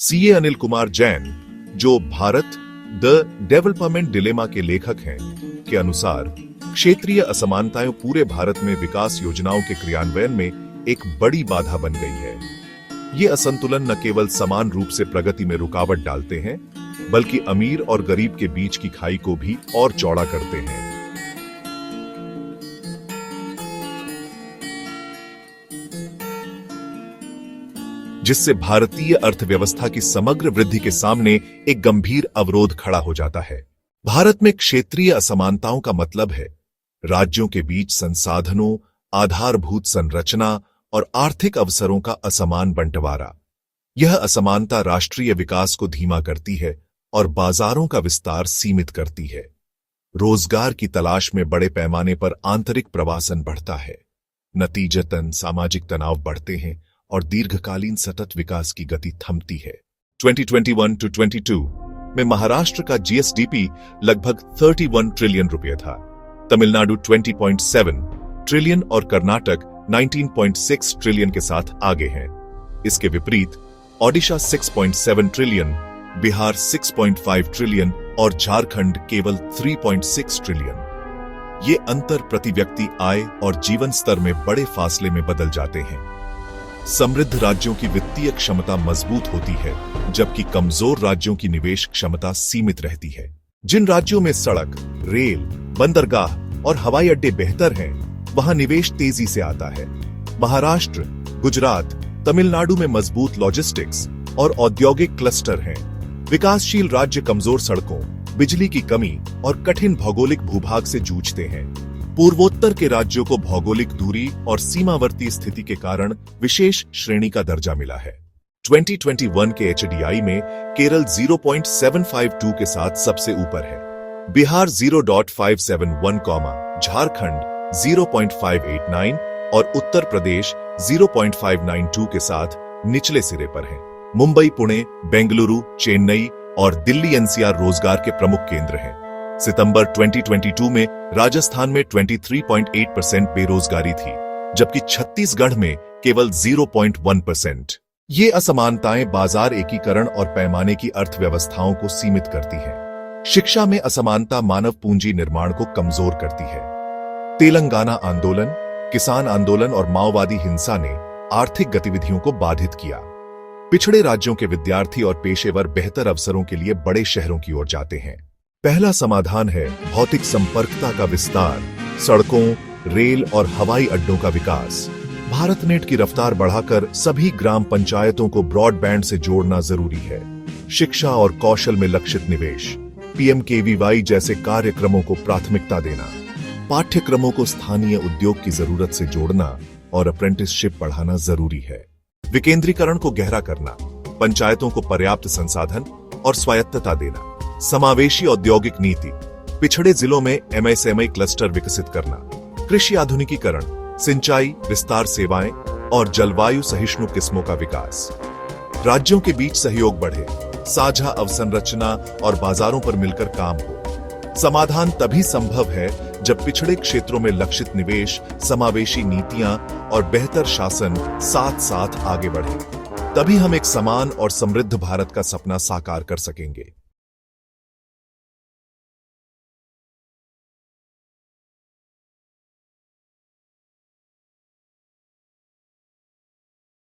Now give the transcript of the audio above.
CA Anil Kumar Jain, जो Bharat the development dilemma के लेखक हैं, के अनुसार क्षेत्रीय असमानताएं पूरे भारत में विकास योजनाओं के क्रियान्वयन में एक बड़ी बाधा बन गई है। ये असंतुलन न केवल समान रूप से प्रगति में रुकावट डालते हैं, बल्कि अमीर और गरीब के बीच की खाई को भी और चौड़ा करते हैं। जिससे भारतीय अर्थव्यवस्था की समग्र वृद्धि के सामने एक गंभीर अवरोध खड़ा हो जाता है। भारत में क्षेत्रीय असमानताओं का मतलब है राज्यों के बीच संसाधनों, आधारभूत संरचना और आर्थिक अवसरों का असमान बंटवारा। यह असमानता राष्ट्रीय विकास को धीमा करती है और बाजारों का विस्तार सीमित करती है। रोजगार की तलाश में बड़े पैमाने पर आंतरिक प्रवासन बढ़ता है। नतीजतन सामाजिक तनाव बढ़ते हैं और दीर्घकालीन सतत विकास की गति थमती है। 2021 to 22 में महाराष्ट्र का जीएसडीपी लगभग 31 ट्रिलियन रुपये था, तमिलनाडु 20.7 ट्रिलियन और कर्नाटक 19.6 ट्रिलियन के साथ आगे हैं। इसके विपरीत ओडिशा 6.7 ट्रिलियन, बिहार 6.5 ट्रिलियन और झारखंड केवल 3.6 ट्रिलियन। ये अंतर प्रति व्यक्ति आय और जीवन स्तर में बड़े फासले में बदल जाते हैं। समृद्ध राज्यों की वित्तीय क्षमता मजबूत होती है, जबकि कमजोर राज्यों की निवेश क्षमता सीमित रहती है। जिन राज्यों में सड़क, रेल, बंदरगाह और हवाई अड्डे बेहतर हैं, वहां निवेश तेजी से आता है। महाराष्ट्र, गुजरात, तमिलनाडु में मजबूत लॉजिस्टिक्स और औद्योगिक क्लस्टर हैं। विकासशील राज्य कमजोर सड़कों, बिजली की कमी और कठिन भौगोलिक भूभाग से जूझते हैं। पूर्वोत्तर के राज्यों को भौगोलिक दूरी और सीमावर्ती स्थिति के कारण विशेष श्रेणी का दर्जा मिला है। 2021 के एचडीआई में केरल 0.752 के साथ सबसे ऊपर है, बिहार 0.571, झारखंड 0.589 और उत्तर प्रदेश 0.592 के साथ निचले सिरे पर है। मुंबई, पुणे, बेंगलुरु, चेन्नई और दिल्ली एनसीआर रोजगार के प्रमुख केंद्र हैं। सितंबर 2022 में राजस्थान में 23.8% बेरोजगारी थी, जबकि छत्तीसगढ़ में केवल 0.1%। ये असमानताएं बाजार एकीकरण और पैमाने की अर्थव्यवस्थाओं को सीमित करती हैं। शिक्षा में असमानता मानव पूंजी निर्माण को कमजोर करती है। तेलंगाना आंदोलन, किसान आंदोलन और माओवादी हिंसा ने आर्थिक गतिविधियों को बाधित किया। पिछड़े राज्यों के विद्यार्थी और पेशेवर बेहतर अवसरों के लिए बड़े शहरों की ओर जाते हैं। पहला समाधान है भौतिक संपर्कता का विस्तार, सड़कों, रेल और हवाई अड्डों का विकास। भारत नेट की रफ्तार बढ़ाकर सभी ग्राम पंचायतों को ब्रॉडबैंड से जोड़ना जरूरी है। शिक्षा और कौशल में लक्षित निवेश, पीएमकेवीवाई जैसे कार्यक्रमों को प्राथमिकता देना, पाठ्यक्रमों को स्थानीय उद्योग की जरूरत से जोड़ना और अप्रेंटिसशिप बढ़ाना जरूरी है। विकेंद्रीकरण को गहरा करना, पंचायतों को पर्याप्त संसाधन और स्वायत्तता देना, समावेशी औद्योगिक नीति, पिछड़े जिलों में एमएसएमई क्लस्टर विकसित करना, कृषि आधुनिकीकरण, सिंचाई, विस्तार सेवाएं और जलवायु सहिष्णु किस्मों का विकास। राज्यों के बीच सहयोग बढ़े, साझा अवसंरचना और बाजारों पर मिलकर काम हो। समाधान तभी संभव है जब पिछड़े क्षेत्रों में लक्षित निवेश, समावेशी नीतियां और बेहतर शासन साथ साथ आगे बढ़े। तभी हम एक समान और समृद्ध भारत का सपना साकार कर सकेंगे।